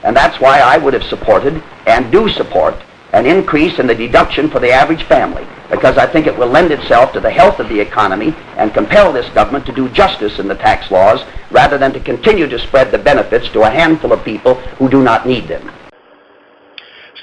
And that's why I would have supported and do support an increase in the deduction for the average family, because I think it will lend itself to the health of the economy and compel this government to do justice in the tax laws rather than to continue to spread the benefits to a handful of people who do not need them.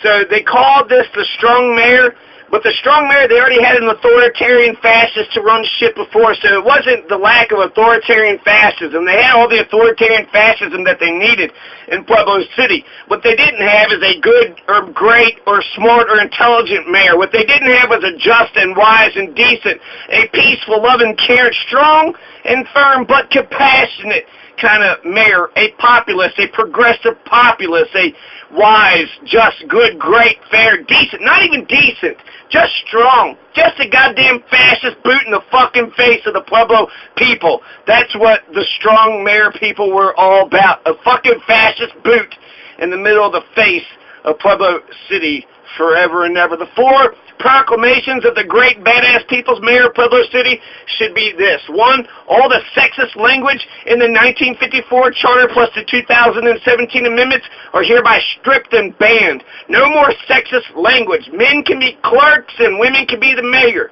So they called this the strong mayor, but the strong mayor, they already had an authoritarian fascist to run shit before, so it wasn't the lack of authoritarian fascism. They had all the authoritarian fascism that they needed in Pueblo City. What they didn't have is a good or great or smart or intelligent mayor. What they didn't have was a just and wise and decent, a peaceful, loving, caring, strong and firm but compassionate kind of mayor, a populist, a progressive populist, a wise, just, good, great, fair, decent, not even decent, just strong, just a goddamn fascist boot in the fucking face of the Pueblo people. That's what the strong mayor people were all about, a fucking fascist boot in the middle of the face of Pueblo City forever and ever. The 4 proclamations of the great badass people's mayor of Pueblo City should be this. 1, all the sexist language in the 1954 charter plus the 2017 amendments are hereby stripped and banned. No more sexist language. Men can be clerks and women can be the mayor.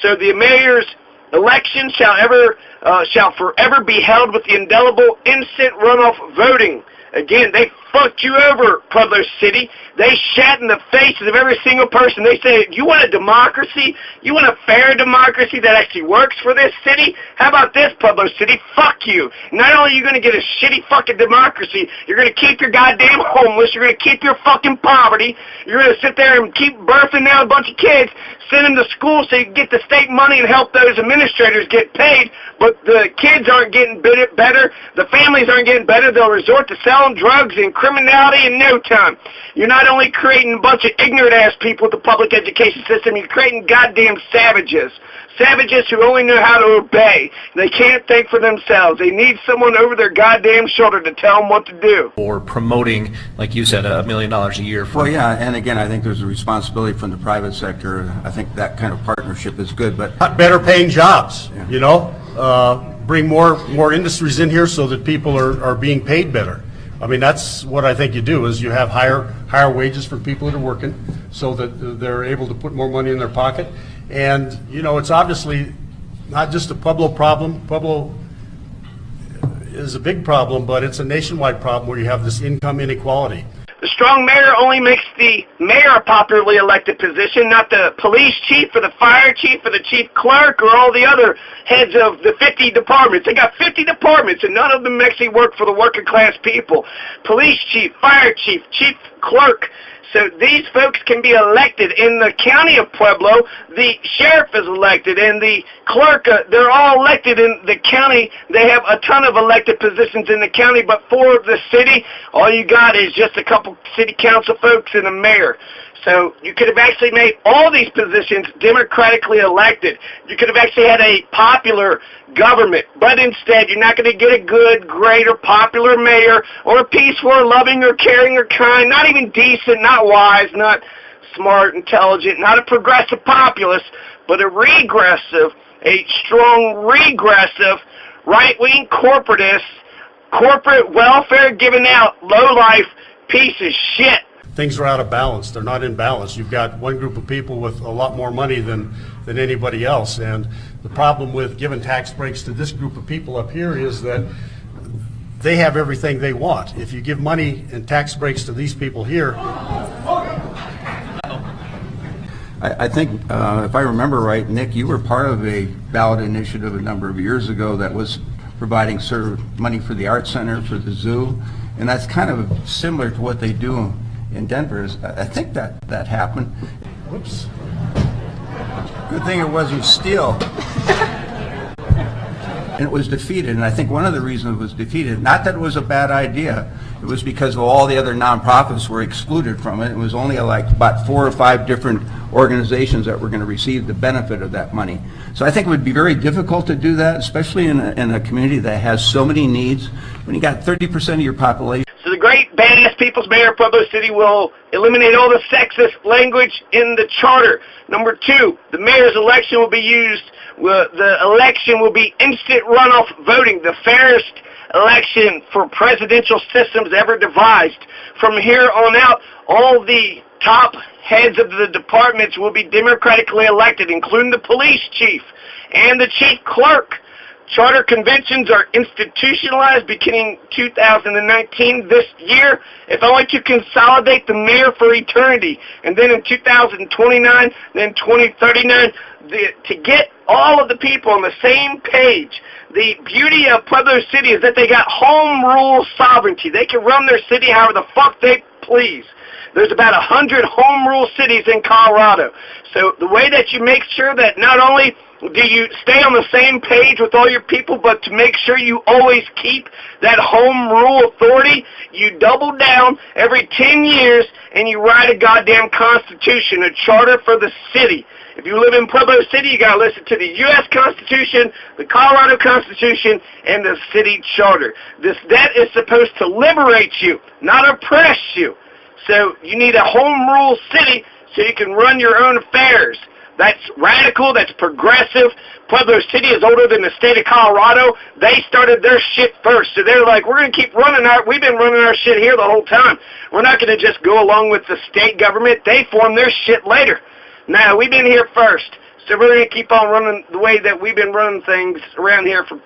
So the mayor's election shall forever be held with the indelible instant runoff voting. Again, they fucked you over, Pueblo City. They shat in the faces of every single person. They say, you want a democracy? You want a fair democracy that actually works for this city? How about this, Pueblo City? Fuck you. Not only are you going to get a shitty fucking democracy, you're going to keep your goddamn homeless, you're going to keep your fucking poverty, you're going to sit there and keep birthing out a bunch of kids, send them to school so you can get the state money and help those administrators get paid, but the kids aren't getting better, the families aren't getting better, they'll resort to selling drugs and criminality in no time. You're not only creating a bunch of ignorant-ass people with the public education system, you're creating goddamn savages. Savages who only know how to obey. They can't think for themselves. They need someone over their goddamn shoulder to tell them what to do. Or promoting, like you said, $1 million a year. Well, yeah, and again, I think there's a responsibility from the private sector. I think that kind of partnership is good, but better paying jobs, yeah. You know, bring more industries in here so that people are being paid better. I mean, that's what I think you do, is you have higher wages for people that are working so that they're able to put more money in their pocket. And, you know, it's obviously not just a Pueblo problem. Pueblo is a big problem, but it's a nationwide problem where you have this income inequality. The strong mayor only makes the mayor a popularly elected position, not the police chief or the fire chief or the chief clerk or all the other heads of the 50 departments. They got 50 departments, and none of them actually work for the working class people. Police chief, fire chief, chief clerk. So these folks can be elected. In the county of Pueblo, the sheriff is elected, and the clerk, they're all elected in the county. They have a ton of elected positions in the county, but for the city, all you got is just a couple city council folks and a mayor. So you could have actually made all these positions democratically elected. You could have actually had a popular government, but instead you're not going to get a good, great, or popular mayor, or a peaceful, or loving, or caring, or kind, not even decent, not wise, not smart, intelligent, not a progressive populist, but a regressive, a strong regressive, right-wing corporatist, corporate welfare giving out, low-life piece of shit. Things are out of balance. They're not in balance. You've got one group of people with a lot more money than anybody else, and the problem with giving tax breaks to this group of people up here is that they have everything they want. If you give money and tax breaks to these people here, I think, if I remember right, Nick, you were part of a ballot initiative a number of years ago that was providing sort of money for the Art Center, for the zoo, and that's kind of similar to what they do in Denver. I think that happened. Whoops. Good thing it wasn't steel. And it was defeated, and I think one of the reasons it was defeated, not that it was a bad idea, it was because of all the other nonprofits were excluded from it. It was only like about 4 or 5 different organizations that were going to receive the benefit of that money. So I think it would be very difficult to do that, especially in a community that has so many needs, when you got 30% of your population. So the great badass people's mayor of Pueblo City will eliminate all the sexist language in the charter. Number 2, the mayor's election will be used, the election will be instant runoff voting, the fairest election for presidential systems ever devised. From here on out, all the top heads of the departments will be democratically elected, including the police chief and the chief clerk. Charter conventions are institutionalized beginning 2019 this year, if only to consolidate the mayor for eternity. And then in 2029, then 2039, to get all of the people on the same page. The beauty of Pueblo City is that they got home rule sovereignty. They can run their city however the fuck they please. There's about 100 home rule cities in Colorado. So the way that you make sure that not only do you stay on the same page with all your people, but to make sure you always keep that home rule authority, you double down every 10 years and you write a goddamn constitution, a charter for the city. If you live in Pueblo City, you got to listen to the U.S. Constitution, the Colorado Constitution, and the city charter. That is supposed to liberate you, not oppress you. So you need a home rule city so you can run your own affairs. That's radical, that's progressive. Pueblo City is older than the state of Colorado. They started their shit first. So they're like, we're going to keep running we've been running our shit here the whole time. We're not going to just go along with the state government. They formed their shit later. Now, we've been here first. So we're going to keep on running the way that we've been running things around here for, as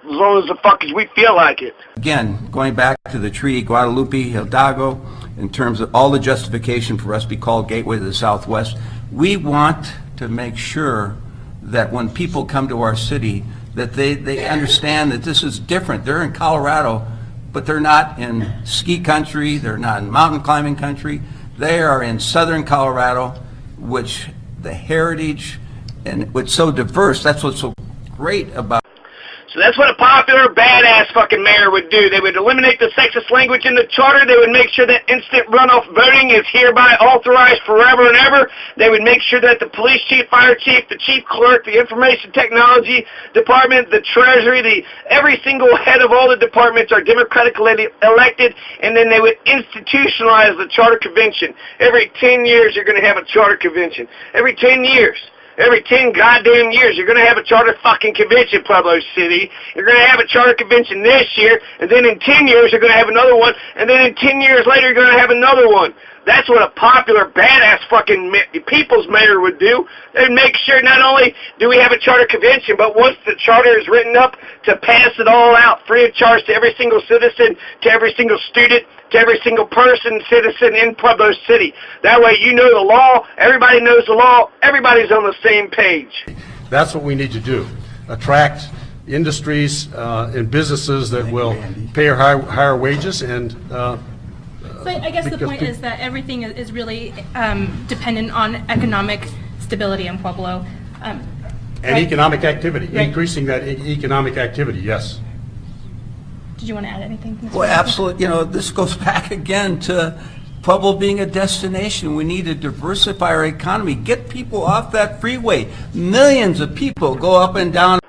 long as the fuck as we feel like it. Again, going back to the treaty, Guadalupe, Hidalgo, in terms of all the justification for us to be called Gateway to the Southwest, we want to make sure that when people come to our city, that they understand that this is different. They're in Colorado, but they're not in ski country, they're not in mountain climbing country. They are in southern Colorado, which the heritage and what's so diverse, that's what's so great about. So that's what a popular, badass fucking mayor would do. They would eliminate the sexist language in the charter. They would make sure that instant runoff voting is hereby authorized forever and ever. They would make sure that the police chief, fire chief, the chief clerk, the information technology department, the treasury, every single head of all the departments are democratically elected, and then they would institutionalize the charter convention. Every 10 years, you're going to have a charter convention. Every 10 years. Every 10 goddamn years, you're going to have a charter fucking convention, Pueblo City. You're going to have a charter convention this year, and then in 10 years, you're going to have another one, and then in 10 years later, you're going to have another one. That's what a popular, badass fucking people's mayor would do. They'd make sure not only do we have a charter convention, but once the charter is written up, to pass it all out free of charge to every single citizen, to every single student, to every single person, citizen in Pueblo City. That way you know the law, everybody knows the law, everybody's on the same page. That's what we need to do. Attract industries and businesses that will pay higher wages and but I guess the point is that everything is really dependent on economic stability in Pueblo. And right? Economic activity, right. Increasing that economic activity, yes. Did you want to add anything? Mr. Well, absolutely. This goes back again to Pueblo being a destination. We need to diversify our economy, get people off that freeway. Millions of people go up and down.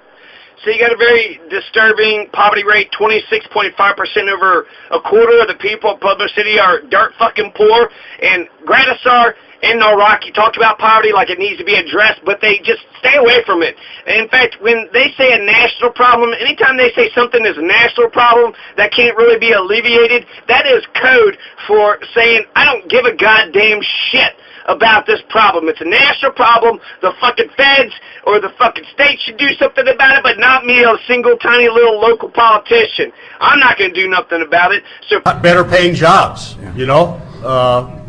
So you got a very disturbing poverty rate, 26.5%. Over a quarter of the people of Pueblo City are dirt fucking poor. And Gradisar and Noraki talked about poverty like it needs to be addressed, but they just stay away from it. And in fact, when they say a national problem, anytime they say something is a national problem that can't really be alleviated, that is code for saying, I don't give a goddamn shit about this problem. It's a national problem. The fucking feds or the fucking state should do something about it, but not me, a single tiny little local politician. I'm not going to do nothing about it. So better paying jobs,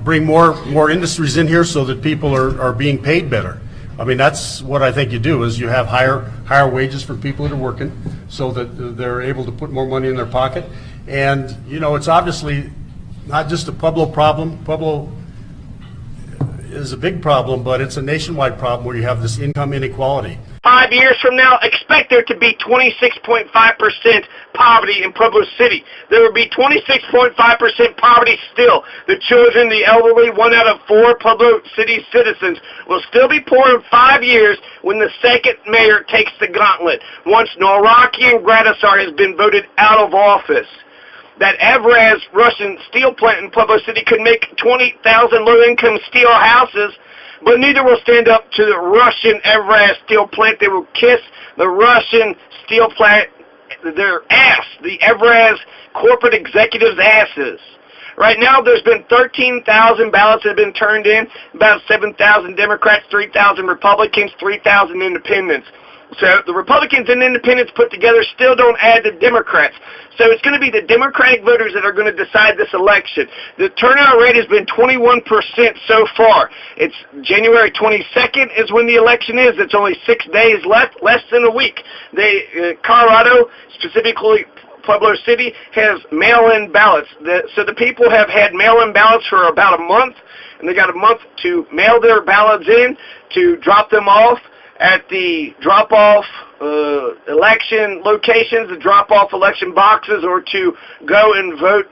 bring more industries in here so that people are being paid better. I mean, that's what I think you do, is you have higher wages for people that are working so that they're able to put more money in their pocket. And, it's obviously not just a Pueblo problem. Pueblo is a big problem, but it's a nationwide problem where you have this income inequality. 5 years from now, expect there to be 26.5% poverty in Pueblo City. There will be 26.5% poverty still. The children, the elderly, 1 out of 4 Pueblo City citizens will still be poor in 5 years when the second mayor takes the gauntlet, once Noraki and Gradisar has been voted out of office. That Evraz Russian steel plant in Pueblo City could make 20,000 low-income steel houses, but neither will stand up to the Russian Evraz steel plant. They will kiss the Russian steel plant their ass, the Evraz corporate executives' asses. Right now, there's been 13,000 ballots that have been turned in, about 7,000 Democrats, 3,000 Republicans, 3,000 independents. So the Republicans and independents put together still don't add the Democrats. So it's going to be the Democratic voters that are going to decide this election. The turnout rate has been 21% so far. It's January 22nd is when the election is. It's only 6 days left, less than a week. Colorado, specifically Pueblo City, has mail-in ballots. So the people have had mail-in ballots for about a month, and they got a month to mail their ballots in, to drop them off at the drop-off election locations, the drop-off election boxes, or to go and vote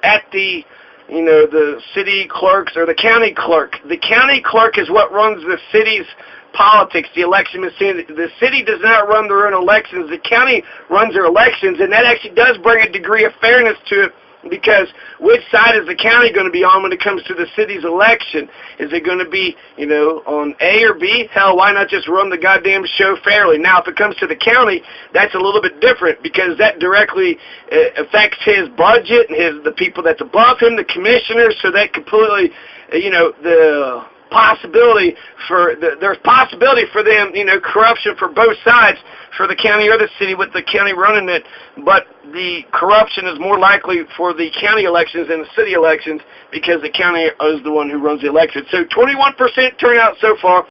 at the, the city clerks or the county clerk. The county clerk is what runs the city's politics, the election machine. The city does not run their own elections. The county runs their elections, and that actually does bring a degree of fairness to it, because which side is the county going to be on when it comes to the city's election? Is it going to be, on A or B? Hell, why not just run the goddamn show fairly? Now, if it comes to the county, that's a little bit different, because that directly affects his budget and the people that's above him, the commissioners, so that completely, the possibility there's possibility for them, corruption for both sides, for the county or the city with the county running it, but the corruption is more likely for the county elections than the city elections, because the county is the one who runs the election. So 21% turnout so far.